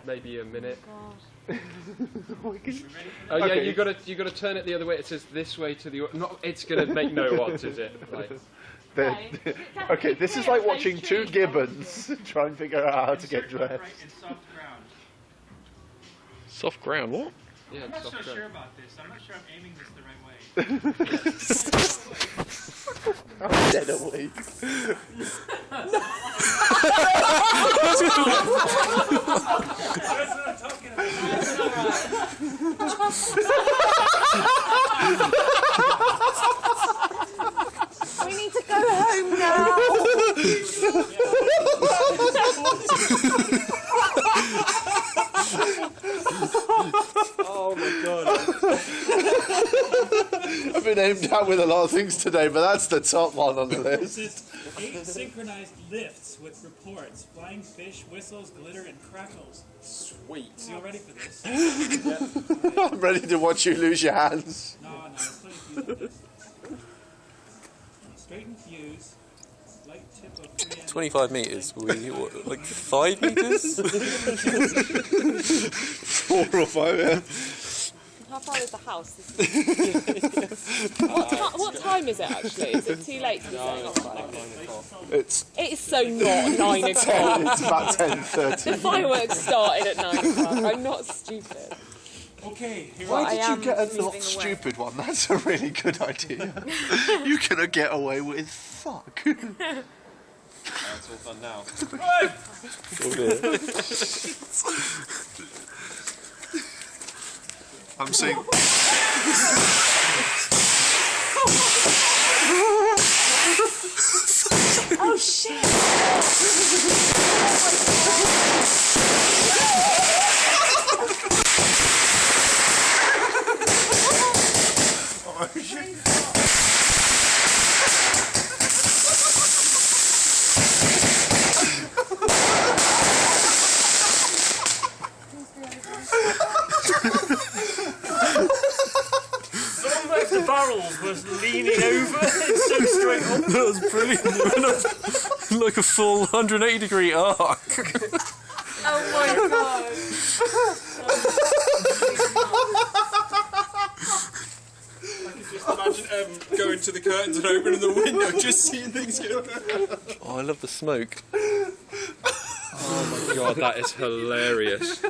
Maybe a minute. Oh, Oh yeah, okay. you gotta turn it the other way. It says this way to the. Not. It's gonna make no odds, is it? Like. Okay, this is like watching two gibbons try and figure out how to get dressed. Soft ground, what? Yeah, I'm not so soft sure ground. about this. I'm not sure I'm aiming this the right way. I'm dead awake. That's what I'm talking about. We need to go home now. Oh my god. I've been aimed at with a lot of things today, but that's the top one on the list. This is 8 synchronized lifts with reports, flying fish, whistles, glitter, and crackles. Sweet. So you're ready for this? I'm ready to watch you lose your hands. No, there's plenty of views on this. Straighten fuse, light tip of 3 25 metres. What, like 5 metres? 4 or 5, yeah. How far is the house? What time is it actually? Is it too late to be saying off by? It's It's so not 9 o'clock. it's about 10:30. The fireworks started at 9 o'clock. I'm not stupid. Okay, here Why I did you am get a moving not away. stupid one? That's a really good idea. You cannot get away with fuck. It's all done now. Oh dear. I'm saying. Oh shit! Almost the barrels was leaning over and so straight up. That was brilliant. You went up like a full 180 degree arc. Oh my god! I can just imagine going to the curtains and opening the window, just seeing things go. Oh, I love the smoke. Oh my god, that is hilarious.